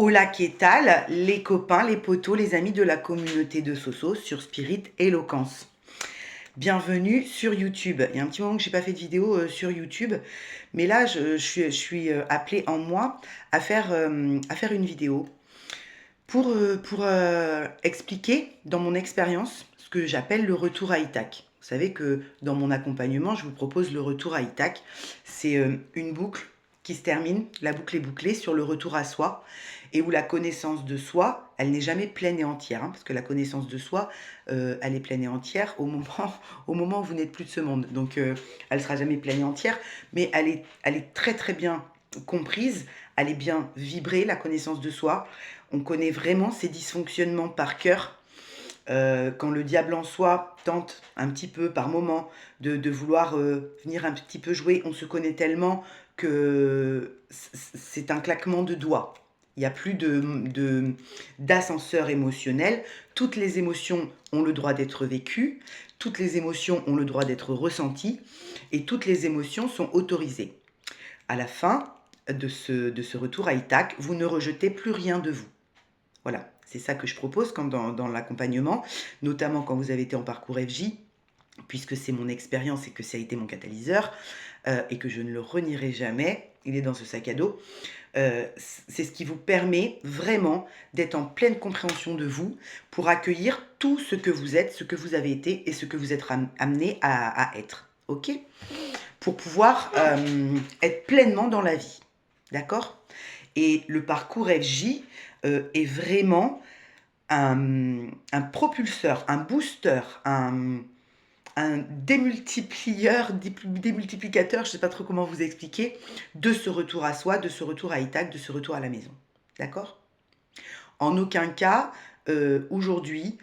Hola, qu'est-ce tal, les copains, les potos, les amis de la communauté de Soso sur Spirit Eloquence. Bienvenue sur YouTube. Il y a un petit moment que j'ai pas fait de vidéo sur YouTube, mais là je suis appelée en moi à faire une vidéo pour expliquer dans mon expérience ce que j'appelle le retour à Ithak. Vous savez que dans mon accompagnement, je vous propose le retour à Ithak. C'est une boucle qui se termine, la boucle est bouclée sur le retour à soi, et où la connaissance de soi, elle n'est jamais pleine et entière, hein, parce que la connaissance de soi, elle est pleine et entière au moment où vous n'êtes plus de ce monde. Donc elle ne sera jamais pleine et entière, mais elle est très très bien comprise, elle est bien vibrée, la connaissance de soi. On connaît vraiment ses dysfonctionnements par cœur. Quand le diable en soi tente un petit peu par moment de vouloir venir un petit peu jouer, on se connaît tellement que c'est un claquement de doigts. Il n'y a plus d'ascenseur émotionnel. Toutes les émotions ont le droit d'être vécues, toutes les émotions ont le droit d'être ressenties, et toutes les émotions sont autorisées. À la fin de ce retour à Ithak, vous ne rejetez plus rien de vous. Voilà, c'est ça que je propose quand dans l'accompagnement, notamment quand vous avez été en parcours FJ, puisque c'est mon expérience et que ça a été mon catalyseur, et que je ne le renierai jamais, il est dans ce sac à dos. C'est ce qui vous permet vraiment d'être en pleine compréhension de vous pour accueillir tout ce que vous êtes, ce que vous avez été et ce que vous êtes amené à être. Ok ? Pour pouvoir être pleinement dans la vie. D'accord ? Et le parcours FJ est vraiment un propulseur, un booster, un démultiplicateur, je ne sais pas trop comment vous expliquer, de ce retour à soi, de ce retour à Ithak, de ce retour à la maison. D'accord ? En aucun cas, aujourd'hui,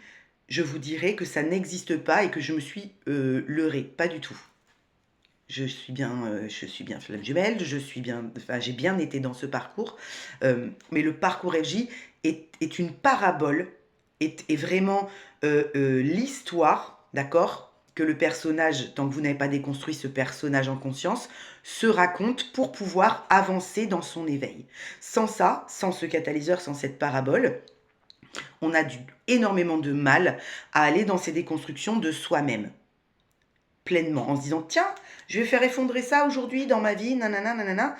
je vous dirais que ça n'existe pas et que je me suis leurrée. Pas du tout. Je suis bien flamme jumelle, j'ai bien été dans ce parcours, mais le parcours FJ est une parabole, est vraiment l'histoire, d'accord, que le personnage, tant que vous n'avez pas déconstruit ce personnage en conscience, se raconte pour pouvoir avancer dans son éveil. Sans ça, sans ce catalyseur, sans cette parabole, on a énormément de mal à aller dans ces déconstructions de soi-même. Pleinement, en se disant tiens, je vais faire effondrer ça aujourd'hui dans ma vie, nanana, nanana,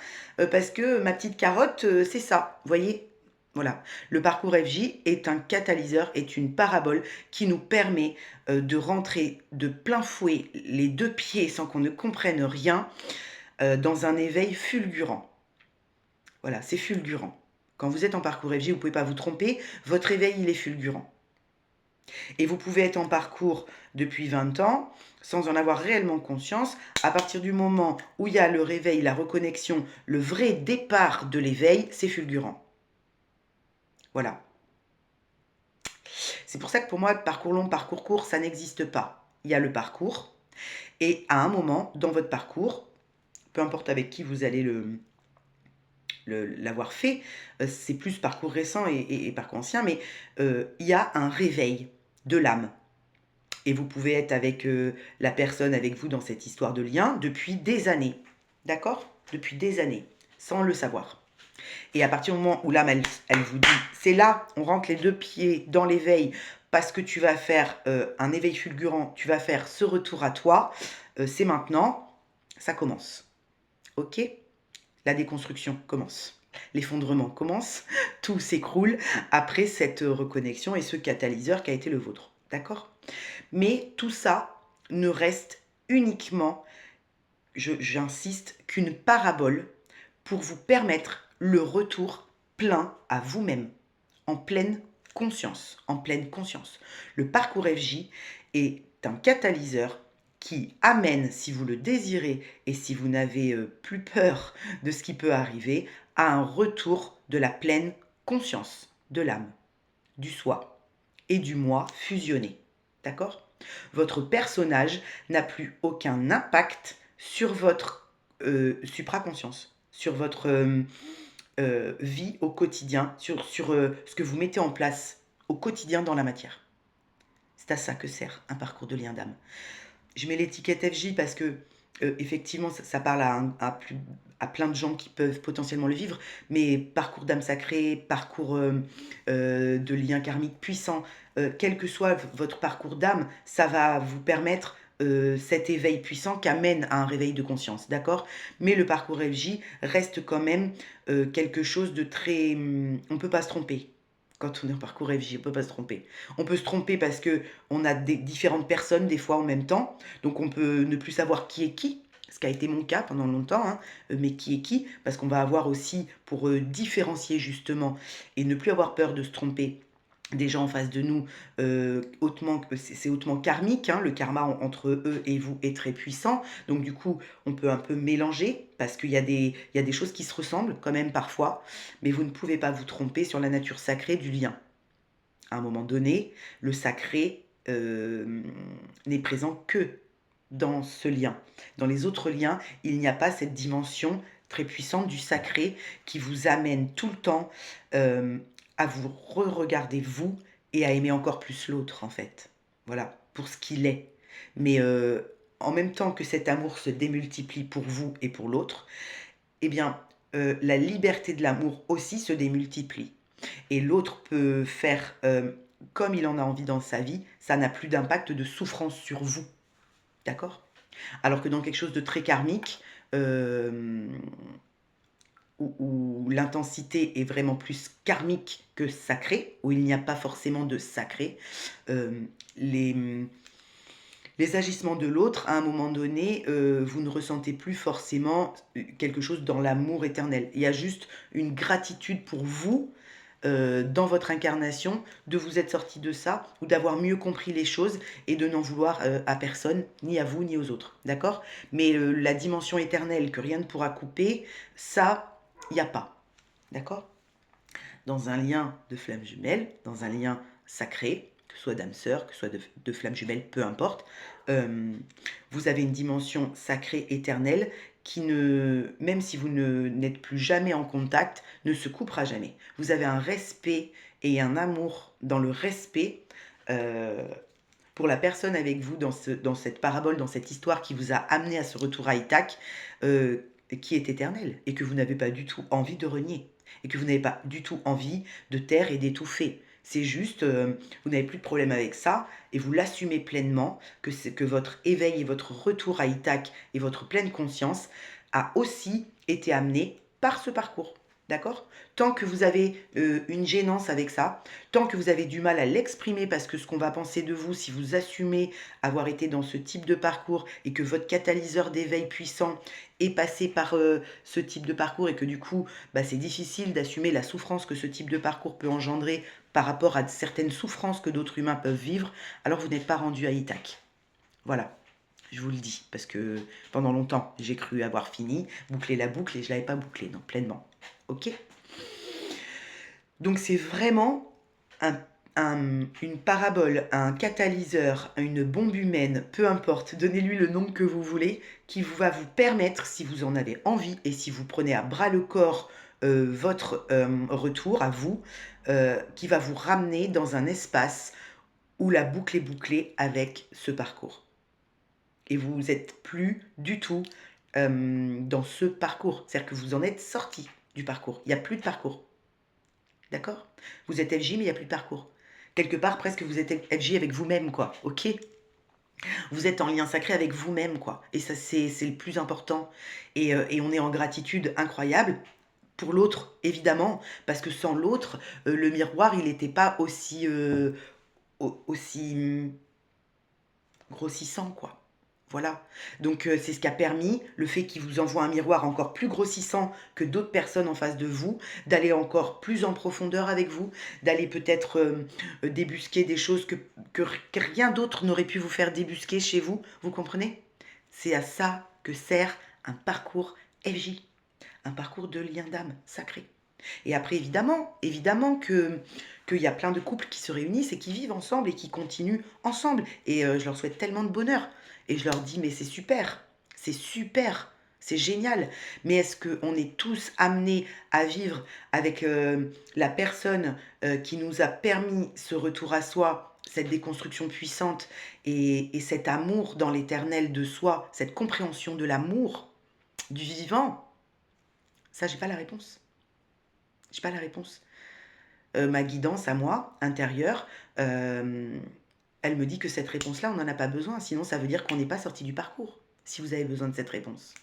parce que ma petite carotte, c'est ça, vous voyez. Voilà, le parcours FJ est un catalyseur, est une parabole qui nous permet de rentrer de plein fouet les deux pieds sans qu'on ne comprenne rien dans un éveil fulgurant. Voilà, c'est fulgurant. Quand vous êtes en parcours FJ, vous ne pouvez pas vous tromper, votre éveil, il est fulgurant. Et vous pouvez être en parcours depuis 20 ans sans en avoir réellement conscience. À partir du moment où il y a le réveil, la reconnexion, le vrai départ de l'éveil, c'est fulgurant. Voilà. C'est pour ça que pour moi, parcours long, parcours court, ça n'existe pas. Il y a le parcours, et à un moment, dans votre parcours, peu importe avec qui vous allez l'avoir fait, c'est plus parcours récent et parcours ancien, mais il y a un réveil de l'âme. Et vous pouvez être avec la personne avec vous dans cette histoire de lien depuis des années. D'accord ? Depuis des années, sans le savoir. Et à partir du moment où l'âme, elle vous dit, c'est là, on rentre les deux pieds dans l'éveil, parce que tu vas faire un éveil fulgurant, tu vas faire ce retour à toi, c'est maintenant, ça commence. Ok ? La déconstruction commence. L'effondrement commence, tout s'écroule après cette reconnexion et ce catalyseur qui a été le vôtre. D'accord ? Mais tout ça ne reste uniquement, j'insiste, qu'une parabole pour vous permettre le retour plein à vous-même, en pleine conscience, en pleine conscience. Le parcours FJ est un catalyseur qui amène, si vous le désirez et si vous n'avez plus peur de ce qui peut arriver, à un retour de la pleine conscience de l'âme, du soi et du moi fusionnés. D'accord ? Votre personnage n'a plus aucun impact sur votre supraconscience, sur votre vie au quotidien, sur ce que vous mettez en place au quotidien dans la matière. C'est à ça que sert un parcours de lien d'âme. Je mets l'étiquette FJ parce que effectivement ça parle à plein de gens qui peuvent potentiellement le vivre, mais parcours d'âme sacrée, parcours de lien karmique puissant, quel que soit votre parcours d'âme, ça va vous permettre cet éveil puissant qui amène à un réveil de conscience, d'accord? Mais le parcours FJ reste quand même quelque chose de très... on ne peut pas se tromper. Quand on est en parcours FJ, on ne peut pas se tromper. On peut se tromper parce que on a des différentes personnes des fois en même temps, donc on peut ne plus savoir qui est qui, ce qui a été mon cas pendant longtemps, hein, mais qui est qui, parce qu'on va avoir aussi, pour différencier justement, et ne plus avoir peur de se tromper, des gens en face de nous, hautement, c'est hautement karmique, hein, le karma entre eux et vous est très puissant, donc du coup on peut un peu mélanger, parce qu'il y a il y a des choses qui se ressemblent quand même parfois, mais vous ne pouvez pas vous tromper sur la nature sacrée du lien. À un moment donné, le sacré n'est présent que dans ce lien. Dans les autres liens, il n'y a pas cette dimension très puissante du sacré qui vous amène tout le temps à vous re-regarder vous et à aimer encore plus l'autre en fait. Voilà, pour ce qu'il est. Mais en même temps que cet amour se démultiplie pour vous et pour l'autre, eh bien, la liberté de l'amour aussi se démultiplie. Et l'autre peut faire comme il en a envie dans sa vie, ça n'a plus d'impact de souffrance sur vous. D'accord? Alors que dans quelque chose de très karmique, où l'intensité est vraiment plus karmique que sacrée, où il n'y a pas forcément de sacré, les, les agissements de l'autre, à un moment donné, vous ne ressentez plus forcément quelque chose dans l'amour éternel. Il y a juste une gratitude pour vous dans votre incarnation, de vous être sorti de ça, ou d'avoir mieux compris les choses et de n'en vouloir à personne, ni à vous, ni aux autres. D'accord? Mais la dimension éternelle que rien ne pourra couper, ça, il n'y a pas. D'accord? Dans un lien de flamme jumelle, dans un lien sacré, que ce soit d'âme sœur, que ce soit de flamme jumelle, peu importe, vous avez une dimension sacrée éternelle qui ne, même si vous n'êtes plus jamais en contact, ne se coupera jamais. Vous avez un respect et un amour dans le respect pour la personne avec vous dans cette parabole, dans cette histoire qui vous a amené à ce retour à Ithac, qui est éternel et que vous n'avez pas du tout envie de renier et que vous n'avez pas du tout envie de taire et d'étouffer. C'est juste, vous n'avez plus de problème avec ça et vous l'assumez pleinement que votre éveil et votre retour à Ithac et votre pleine conscience a aussi été amené par ce parcours. D'accord? Tant que vous avez une gênance avec ça, tant que vous avez du mal à l'exprimer parce que ce qu'on va penser de vous, si vous assumez avoir été dans ce type de parcours et que votre catalyseur d'éveil puissant est passé par ce type de parcours et que du coup, bah, c'est difficile d'assumer la souffrance que ce type de parcours peut engendrer par rapport à certaines souffrances que d'autres humains peuvent vivre, alors vous n'êtes pas rendu à Ithac. Voilà. Je vous le dis, parce que pendant longtemps, j'ai cru avoir fini, boucler la boucle, et je ne l'avais pas bouclée, non, pleinement. Ok? Donc c'est vraiment une parabole, un catalyseur, une bombe humaine, peu importe, donnez-lui le nom que vous voulez, qui va vous permettre, si vous en avez envie, et si vous prenez à bras le corps votre retour à vous, qui va vous ramener dans un espace où la boucle est bouclée avec ce parcours. Et vous n'êtes plus du tout dans ce parcours. C'est-à-dire que vous en êtes sorti du parcours. Il n'y a plus de parcours. D'accord? Vous êtes FJ, mais il n'y a plus de parcours. Quelque part, presque, vous êtes FJ avec vous-même, quoi. Ok? Vous êtes en lien sacré avec vous-même, quoi. Et ça, c'est le plus important. Et on est en gratitude incroyable pour l'autre, évidemment, parce que sans l'autre, le miroir, il n'était pas aussi grossissant, quoi. Voilà. Donc c'est ce qui a permis, le fait qu'il vous envoie un miroir encore plus grossissant que d'autres personnes en face de vous, d'aller encore plus en profondeur avec vous, d'aller peut-être débusquer des choses que rien d'autre n'aurait pu vous faire débusquer chez vous. Vous comprenez? C'est à ça que sert un parcours FJ, un parcours de lien d'âme sacré. Et après, évidemment qu'il y a plein de couples qui se réunissent et qui vivent ensemble et qui continuent ensemble. Et je leur souhaite tellement de bonheur. Et je leur dis, mais c'est super, c'est génial. Mais est-ce qu'on est tous amenés à vivre avec la personne qui nous a permis ce retour à soi, cette déconstruction puissante et cet amour dans l'éternel de soi, cette compréhension de l'amour, du vivant? Ça, j'ai pas la réponse. J'ai pas la réponse. Ma guidance à moi, intérieure, elle me dit que cette réponse-là, on n'en a pas besoin. Sinon, ça veut dire qu'on n'est pas sorti du parcours, si vous avez besoin de cette réponse.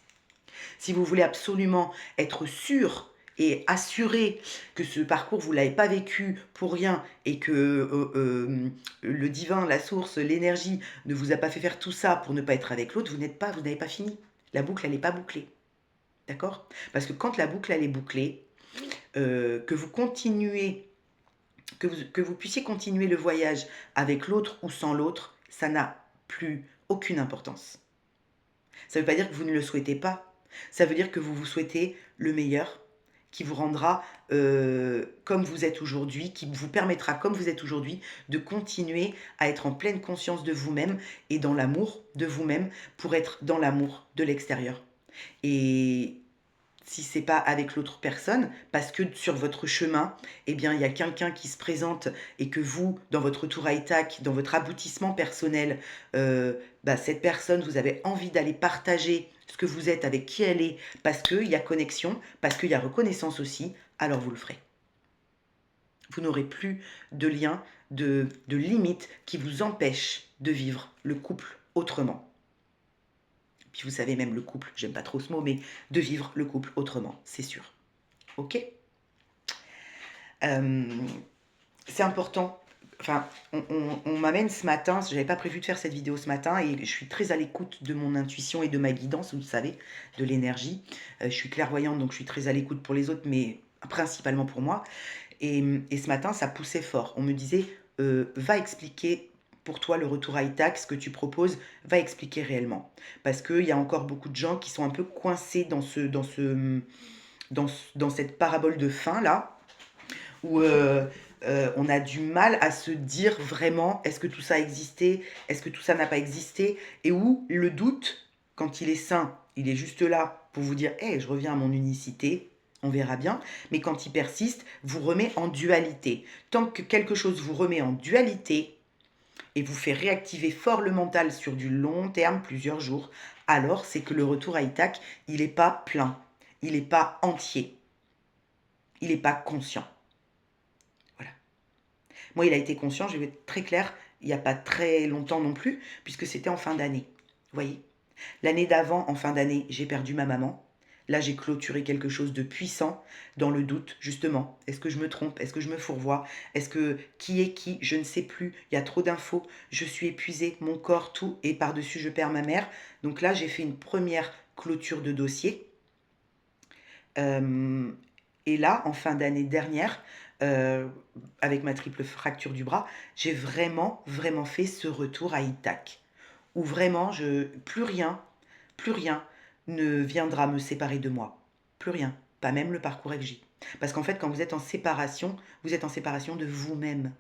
Si vous voulez absolument être sûr et assuré que ce parcours, vous ne l'avez pas vécu pour rien et que le divin, la source, l'énergie ne vous a pas fait faire tout ça pour ne pas être avec l'autre, vous n'avez pas fini. La boucle, elle n'est pas bouclée. D'accord? Parce que quand la boucle, elle est bouclée, que vous continuez, que vous puissiez continuer le voyage avec l'autre ou sans l'autre, ça n'a plus aucune importance. Ça ne veut pas dire que vous ne le souhaitez pas. Ça veut dire que vous vous souhaitez le meilleur, qui vous rendra comme vous êtes aujourd'hui, qui vous permettra, comme vous êtes aujourd'hui, de continuer à être en pleine conscience de vous-même et dans l'amour de vous-même pour être dans l'amour de l'extérieur. Et si c'est pas avec l'autre personne, parce que sur votre chemin, eh bien, il y a quelqu'un qui se présente et que vous, dans votre tour à Itac, dans votre aboutissement personnel, cette personne, vous avez envie d'aller partager ce que vous êtes avec qui elle est, parce qu'il y a connexion, parce qu'il y a reconnaissance aussi, alors vous le ferez. Vous n'aurez plus de lien, de limite qui vous empêche de vivre le couple autrement. Puis vous savez, même le couple, j'aime pas trop ce mot, mais de vivre le couple autrement, c'est sûr. Ok. C'est important. Enfin, on m'amène ce matin, j'avais pas prévu de faire cette vidéo ce matin et je suis très à l'écoute de mon intuition et de ma guidance, vous le savez, de l'énergie. Je suis clairvoyante, donc je suis très à l'écoute pour les autres, mais principalement pour moi. Et ce matin, ça poussait fort. On me disait, va expliquer pour toi le retour à Itac, ce que tu proposes, va expliquer réellement. Parce qu'il y a encore beaucoup de gens qui sont un peu coincés dans cette parabole de fin là, où on a du mal à se dire vraiment est-ce que tout ça a existé, est-ce que tout ça n'a pas existé, et où le doute, quand il est sain, il est juste là pour vous dire hey, je reviens à mon unicité, on verra bien, mais quand il persiste, vous remet en dualité. Tant que quelque chose vous remet en dualité et vous fait réactiver fort le mental sur du long terme, plusieurs jours, alors c'est que le retour à Itac, il n'est pas plein, il n'est pas entier, il n'est pas conscient. Voilà. Moi, il a été conscient, je vais être très claire, il n'y a pas très longtemps non plus, puisque c'était en fin d'année. Vous voyez? L'année d'avant, en fin d'année, j'ai perdu ma maman. Là, j'ai clôturé quelque chose de puissant dans le doute, justement. Est-ce que je me trompe? Est-ce que je me fourvoie? Est-ce que qui est qui? Je ne sais plus. Il y a trop d'infos. Je suis épuisée, mon corps, tout. Et par-dessus, je perds ma mère. Donc là, j'ai fait une première clôture de dossier. Et là, en fin d'année dernière, avec ma triple fracture du bras, j'ai vraiment, vraiment fait ce retour à Itac. Où vraiment, plus rien ne viendra me séparer de moi. Plus rien. Pas même le parcours FJ. Parce qu'en fait, quand vous êtes en séparation de vous-même.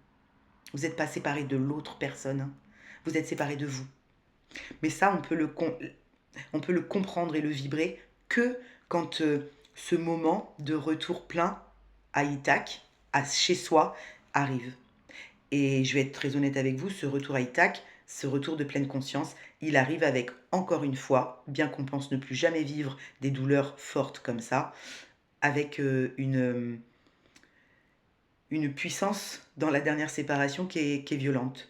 Vous n'êtes pas séparé de l'autre personne. Hein. Vous êtes séparé de vous. Mais ça, on peut le comprendre et le vibrer que quand ce moment de retour plein à Itac, à chez soi, arrive. Et je vais être très honnête avec vous, ce retour à Itac, ce retour de pleine conscience, il arrive avec, encore une fois, bien qu'on pense ne plus jamais vivre des douleurs fortes comme ça, avec une puissance dans la dernière séparation qui est violente.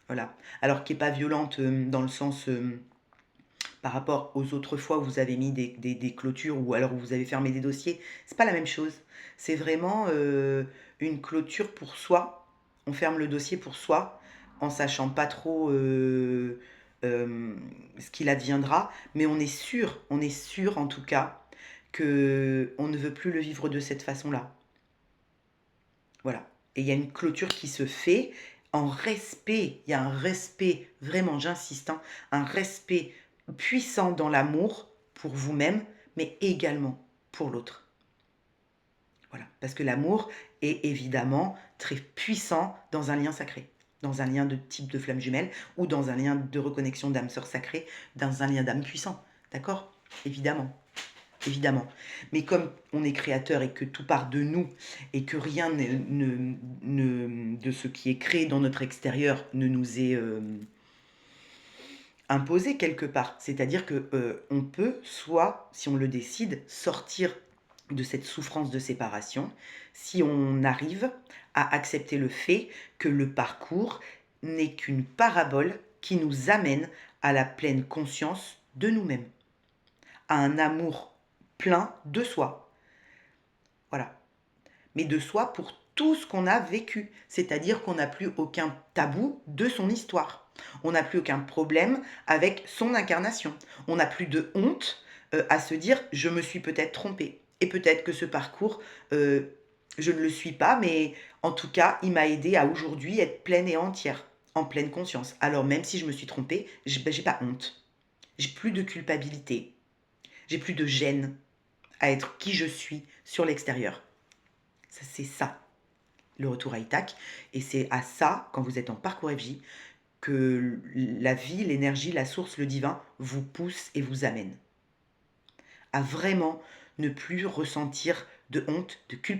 Voilà. Alors qui n'est pas violente dans le sens par rapport aux autres fois où vous avez mis des clôtures ou alors où vous avez fermé des dossiers. C'est pas la même chose. C'est vraiment une clôture pour soi. On ferme le dossier pour soi en sachant pas trop ce qu'il adviendra, mais on est sûr en tout cas que on ne veut plus le vivre de cette façon-là. Voilà. Et il y a une clôture qui se fait en respect. Il y a un respect, vraiment, j'insiste, hein, un respect puissant dans l'amour pour vous-même, mais également pour l'autre. Voilà. Parce que l'amour est évidemment très puissant dans un lien sacré, dans un lien de type de flamme jumelle ou dans un lien de reconnexion d'âme sœur sacrée, dans un lien d'âme puissant. D'accord? Évidemment. Évidemment. Mais comme on est créateur et que tout part de nous et que rien de ce qui est créé dans notre extérieur ne nous est imposé quelque part. C'est-à-dire que on peut, soit, si on le décide, sortir de cette souffrance de séparation si on arrive à accepter le fait que le parcours n'est qu'une parabole qui nous amène à la pleine conscience de nous-mêmes, à un amour plein de soi. Voilà. Mais de soi pour tout ce qu'on a vécu. C'est-à-dire qu'on n'a plus aucun tabou de son histoire. On n'a plus aucun problème avec son incarnation. On n'a plus de honte à se dire je me suis peut-être trompée. Et peut-être que ce parcours, je ne le suis pas, mais en tout cas, il m'a aidé à aujourd'hui être pleine et entière, en pleine conscience. Alors même si je me suis trompée, j'ai pas honte. J'ai plus de culpabilité. J'ai plus de gêne à être qui je suis sur l'extérieur. C'est ça, le retour à Ithac. Et c'est à ça, quand vous êtes en parcours FJ, que la vie, l'énergie, la source, le divin vous pousse et vous amène à vraiment ne plus ressentir de honte, de culpabilité